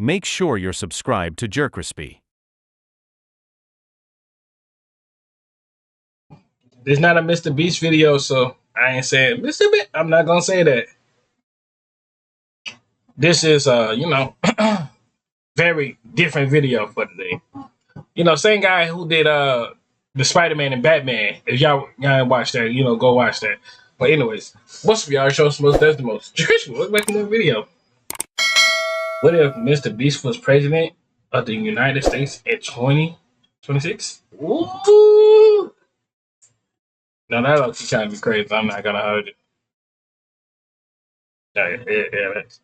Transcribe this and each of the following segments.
make sure you're subscribed to MrBeast. This not a Mr. Beast video, so I ain't saying Mr. Beast. I'm not gonna say that. This is very different video for today. Same guy who did the Spider-Man and Batman. If y'all ain't watched that, go watch that. But anyways, what's up, y'all? Show some most. That's the most. Let's make another video. What if Mr. Beast was president of the United States in 2026? Ooh. No, that looks kind of be crazy. I'm not gonna hold it.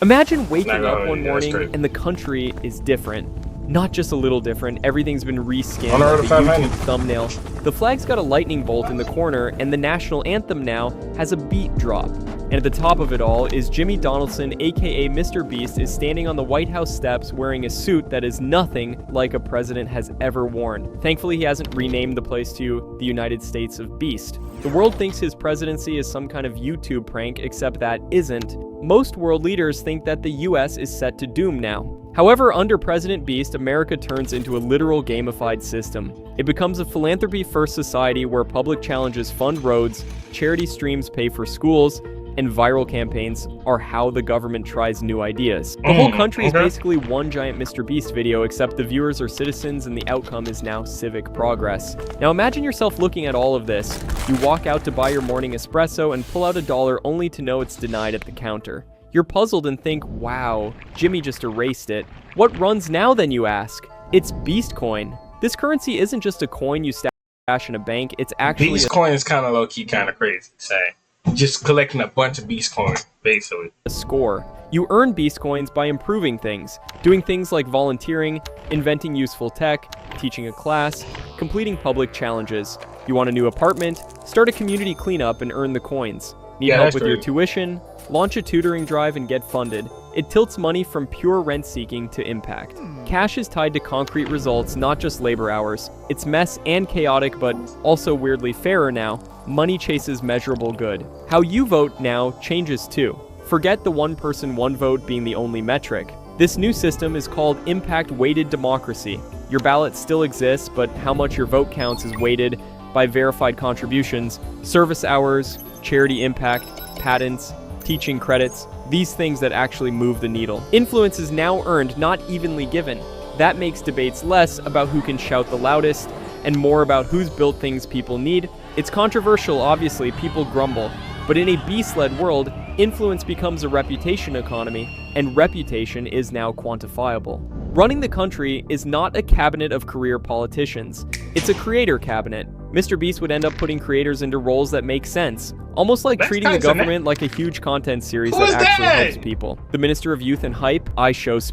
Imagine waking up one morning and the country is different. Not just a little different, everything's been reskinned like a YouTube thumbnail. The flag's got a lightning bolt in the corner, and the national anthem now has a beat drop. And at the top of it all is Jimmy Donaldson, aka MrBeast, is standing on the White House steps wearing a suit that is nothing like a president has ever worn. Thankfully, he hasn't renamed the place to the United States of Beast. The world thinks his presidency is some kind of YouTube prank, except that isn't. Most world leaders think that the US is set to doom now. However, under President Beast, America turns into a literal gamified system. It becomes a philanthropy-first society where public challenges fund roads, charity streams pay for schools, and viral campaigns are how the government tries new ideas. The whole country is basically one giant MrBeast video, except the viewers are citizens and the outcome is now civic progress. Now imagine yourself looking at all of this. You walk out to buy your morning espresso and pull out $1 only to know it's denied at the counter. You're puzzled and think, wow, Jimmy just erased it. What runs now then, you ask? It's Beast Coin. This currency isn't just a coin you stash in a bank, it's actually Beast Coin is kind of low-key, kind of crazy, say. Just collecting a bunch of Beast Coin, basically. A score. You earn Beast Coins by improving things, doing things like volunteering, inventing useful tech, teaching a class, completing public challenges. You want a new apartment? Start a community cleanup and earn the coins. Need help with your tuition? Launch a tutoring drive and get funded. It tilts money from pure rent-seeking to impact. Cash is tied to concrete results, not just labor hours. It's mess and chaotic, but also weirdly fairer now. Money chases measurable good. How you vote now changes too. Forget the one person, one vote being the only metric. This new system is called impact-weighted democracy. Your ballot still exists, but how much your vote counts is weighted by verified contributions, service hours, charity impact, patents, teaching credits, these things that actually move the needle. Influence is now earned, not evenly given. That makes debates less about who can shout the loudest and more about who's built things people need. It's controversial, obviously, people grumble. But in a beast-led world, influence becomes a reputation economy, and reputation is now quantifiable. Running the country is not a cabinet of career politicians. It's a creator cabinet. MrBeast would end up putting creators into roles that make sense, almost like treating the government like a huge content series that actually helps people. The Minister of Youth and Hype, his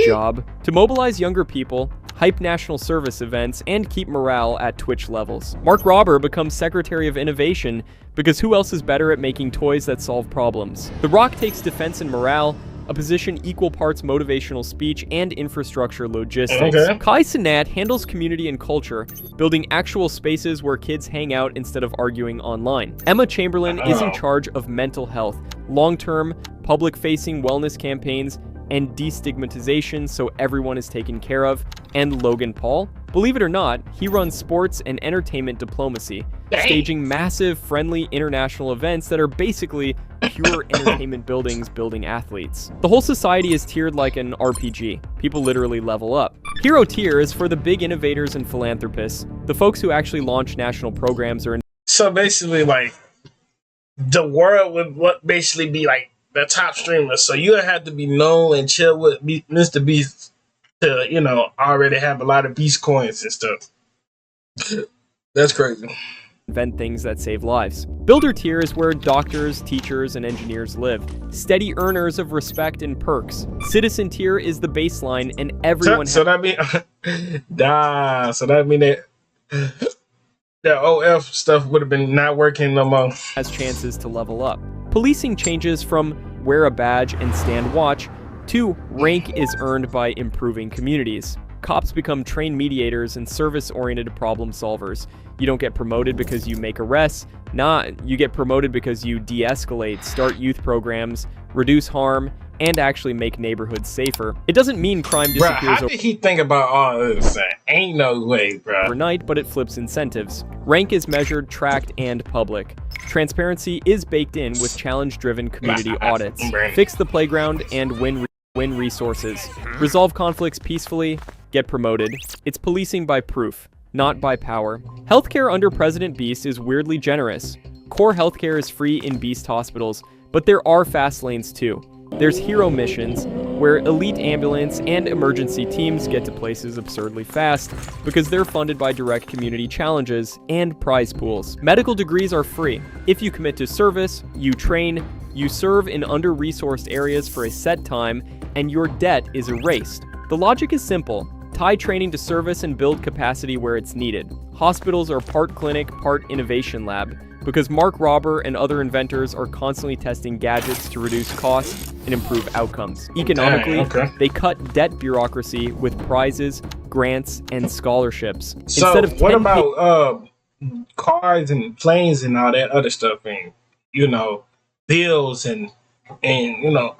job, to mobilize younger people, hype national service events, and keep morale at Twitch levels. Mark Robber becomes Secretary of Innovation because who else is better at making toys that solve problems? The Rock takes defense and morale, a position equal parts motivational speech and infrastructure logistics. Kai Cenat handles community and culture, building actual spaces where kids hang out instead of arguing online. Emma Chamberlain is in charge of mental health, long-term, public-facing wellness campaigns, and destigmatization so everyone is taken care of. And Logan Paul, believe it or not, he runs sports and entertainment diplomacy, staging massive, friendly international events that are basically pure entertainment buildings building athletes. The whole society is tiered like an RPG. People literally level up. Hero tier is for the big innovators and philanthropists, the folks who actually launch national programs or... So basically, like, the world would basically be like the top streamers. So you have to be known and chill with MrBeast to, already have a lot of Beast Coins and stuff. That's crazy. Invent things that save lives. Builder tier is where doctors, teachers, and engineers live. Steady earners of respect and perks. Citizen tier is the baseline, and everyone... So that mean... so that mean that... The OF stuff would have been not working no more. Has chances to level up. Policing changes from wear a badge and stand watch to rank is earned by improving communities. Cops become trained mediators and service-oriented problem solvers. You don't get promoted because you make arrests. Nah, you get promoted because you de-escalate, start youth programs, reduce harm, and actually make neighborhoods safer. It doesn't mean crime Bro, disappears how did he think about all this? Ain't no way, bro. overnight, but it flips incentives. Rank is measured, tracked, and public. Transparency is baked in with challenge-driven community audits. Fix the playground and win resources. Resolve conflicts peacefully, get promoted. It's policing by proof, not by power. Healthcare under President Beast is weirdly generous. Core healthcare is free in Beast hospitals, but there are fast lanes too. There's hero missions, where elite ambulance and emergency teams get to places absurdly fast because they're funded by direct community challenges and prize pools. Medical degrees are free. If you commit to service, you train, you serve in under-resourced areas for a set time, and your debt is erased. The logic is simple. Tie training to service and build capacity where it's needed. Hospitals are part clinic, part innovation lab, because Mark Robber and other inventors are constantly testing gadgets to reduce costs and improve outcomes. Economically, they cut debt bureaucracy with prizes, grants, and scholarships. So Instead of what about cars and planes and all that other stuff, and bills and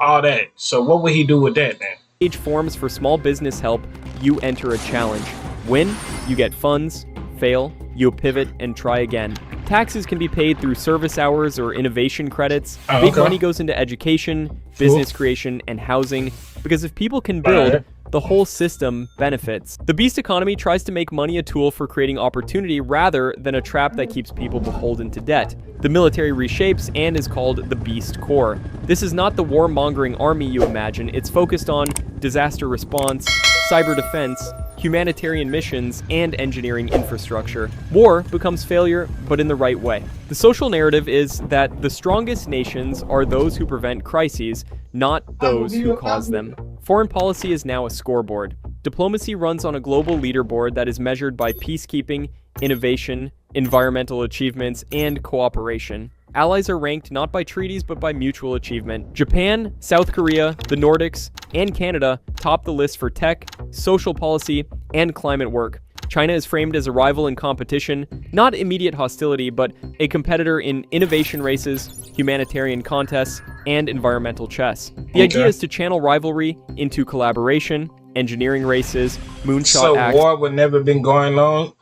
all that? So what would he do with that then? Age forms for small business help, you enter a challenge. Win, you get funds. Fail, you pivot and try again. Taxes can be paid through service hours or innovation credits. Big money goes into education, business creation, and housing, because if people can build, the whole system benefits. The Beast economy tries to make money a tool for creating opportunity rather than a trap that keeps people beholden to debt. The military reshapes and is called the Beast Corps. This is not the warmongering army you imagine. It's focused on disaster response, cyber defense, humanitarian missions, and engineering infrastructure. War becomes failure, but in the right way. The social narrative is that the strongest nations are those who prevent crises, not those who cause them. Foreign policy is now a scoreboard. Diplomacy runs on a global leaderboard that is measured by peacekeeping, innovation, environmental achievements, and cooperation. Allies are ranked not by treaties but by mutual achievement. Japan, South Korea, the Nordics, and Canada top the list for tech, social policy, and climate work. China is framed as a rival in competition, not immediate hostility, but a competitor in innovation races, humanitarian contests, and environmental chess. The idea is to channel rivalry into collaboration, engineering races, moonshot acts. So war would never been going on?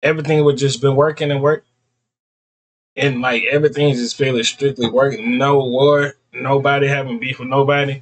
Everything would just been working and work? And like everything's just fairly strictly working. No war, nobody having beef with nobody.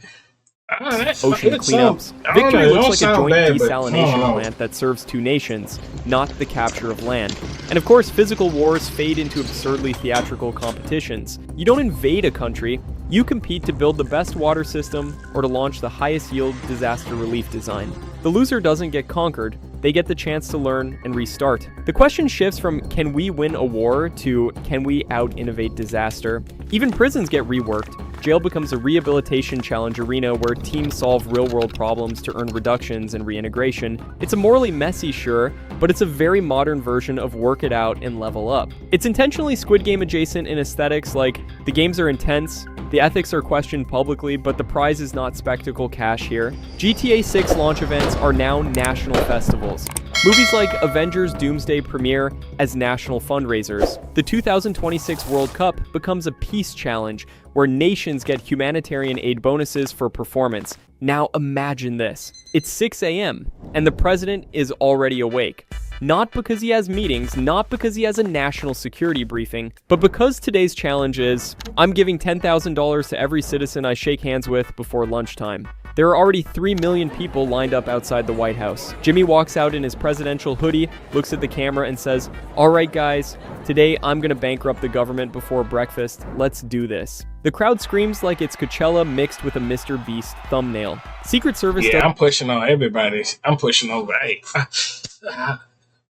Ocean cleanups. Victory looks like a joint desalination plant that serves two nations, not the capture of land. And of course, physical wars fade into absurdly theatrical competitions. You don't invade a country, you compete to build the best water system or to launch the highest yield disaster relief design. The loser doesn't get conquered, they get the chance to learn and restart. The question shifts from can we win a war to can we out-innovate disaster? Even prisons get reworked. Jail becomes a rehabilitation challenge arena where teams solve real-world problems to earn reductions and reintegration. It's a morally messy, sure, but it's a very modern version of work it out and level up. It's intentionally Squid Game adjacent in aesthetics, like the games are intense, the ethics are questioned publicly, but the prize is not spectacle cash here. GTA 6 launch events are now national festivals. Movies like Avengers Doomsday premiere as national fundraisers. The 2026 World Cup becomes a peace challenge where nations get humanitarian aid bonuses for performance. Now imagine this. It's 6 a.m. and the president is already awake. Not because he has meetings, not because he has a national security briefing, but because today's challenge is, I'm giving $10,000 to every citizen I shake hands with before lunchtime. There are already 3 million people lined up outside the White House. Jimmy walks out in his presidential hoodie, looks at the camera and says, "All right, guys, today I'm gonna bankrupt the government before breakfast. Let's do this." The crowd screams like it's Coachella mixed with a MrBeast thumbnail. Secret Service I'm pushing on everybody. I'm pushing over. Hey,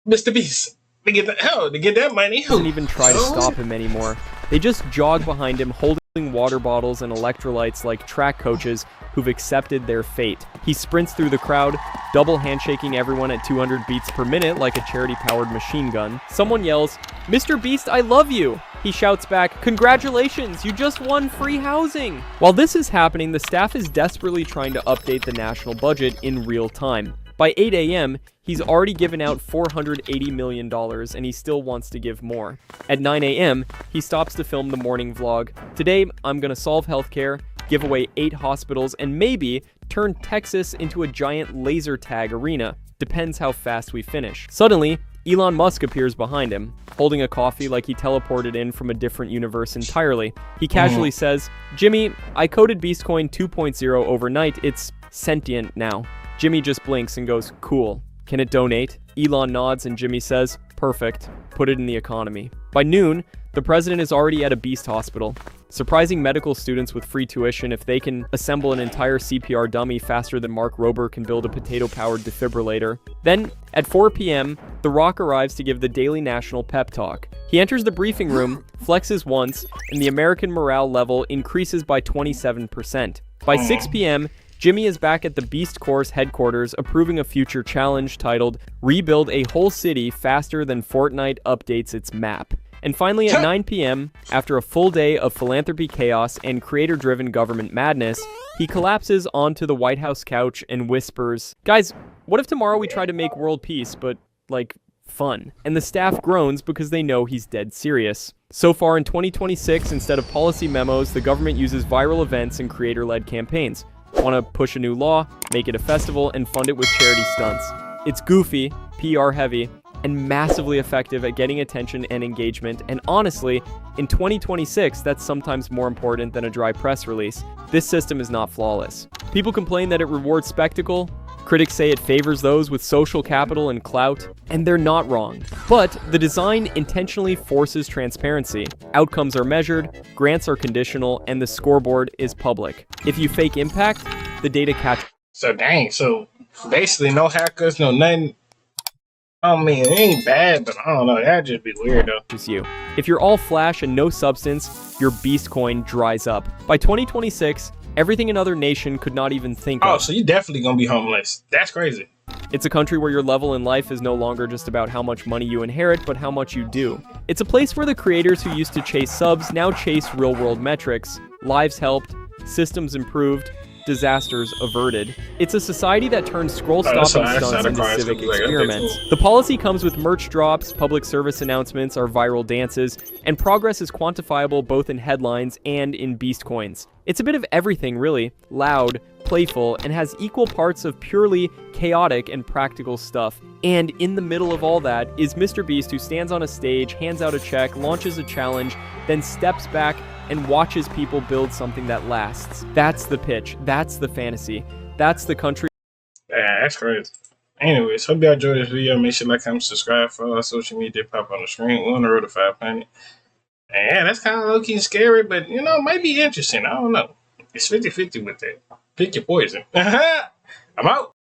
MrBeast, to get that money. Doesn't even try to stop him anymore. They just jog behind him, holding water bottles and electrolytes like track coaches who've accepted their fate. He sprints through the crowd, double handshaking everyone at 200 beats per minute like a charity-powered machine gun. Someone yells, "MrBeast, I love you!" He shouts back, "Congratulations, you just won free housing!" While this is happening, the staff is desperately trying to update the national budget in real time. By 8 a.m., he's already given out $480 million, and he still wants to give more. At 9 a.m., he stops to film the morning vlog. Today, I'm gonna solve healthcare, give away 8 hospitals, and maybe turn Texas into a giant laser tag arena. Depends how fast we finish. Suddenly, Elon Musk appears behind him, holding a coffee like he teleported in from a different universe entirely. He casually says, "Jimmy, I coded Beastcoin 2.0 overnight. It's sentient now." Jimmy just blinks and goes, "Cool. Can it donate?" Elon nods and Jimmy says, "Perfect. Put it in the economy." By noon, the president is already at a Beast hospital, surprising medical students with free tuition if they can assemble an entire CPR dummy faster than Mark Rober can build a potato-powered defibrillator. Then, at 4 p.m., The Rock arrives to give the Daily National pep talk. He enters the briefing room, flexes once, and the American morale level increases by 27%. By 6 p.m., Jimmy is back at the Beast Corps headquarters approving a future challenge titled "Rebuild a Whole City Faster Than Fortnite Updates Its Map." And finally, at 9 p.m., after a full day of philanthropy chaos and creator-driven government madness, he collapses onto the White House couch and whispers, "Guys, what if tomorrow we try to make world peace, but, like, fun?" And the staff groans because they know he's dead serious. So far in 2026, instead of policy memos, the government uses viral events and creator-led campaigns. Want to push a new law, make it a festival, and fund it with charity stunts. It's goofy, PR heavy, and massively effective at getting attention and engagement, and honestly, in 2026, that's sometimes more important than a dry press release. This system is not flawless. People complain that it rewards spectacle, critics say it favors those with social capital and clout, and they're not wrong. But the design intentionally forces transparency. Outcomes are measured, grants are conditional, and the scoreboard is public. If you fake impact, the data catch. So dang, so basically no hackers, no nothing. I mean, it ain't bad, but I don't know. That'd just be weird, though. You. If you're all flash and no substance, your Beast coin dries up. By 2026, everything another nation could not even think of. Oh, so you definitely gonna be homeless. That's crazy. It's a country where your level in life is no longer just about how much money you inherit, but how much you do. It's a place where the creators who used to chase subs now chase real-world metrics. Lives helped, systems improved, disasters averted. It's a society that turns scroll-stopping stunts into civic experiments. The policy comes with merch drops, public service announcements, our viral dances, and progress is quantifiable both in headlines and in Beast coins. It's a bit of everything, really. Loud, playful, and has equal parts of purely chaotic and practical stuff. And in the middle of all that is MrBeast, who stands on a stage, hands out a check, launches a challenge, then steps back and watches people build something that lasts. That's the pitch. That's the fantasy. That's the country. Yeah, that's crazy. Anyways, hope y'all enjoyed this video. Make sure to like, comment, subscribe for our social media pop on the screen. We're on the road to 500. And yeah, that's kind of low-key scary, but, you know, it might be interesting. I don't know. It's 50-50 with that. Pick your poison. I'm out.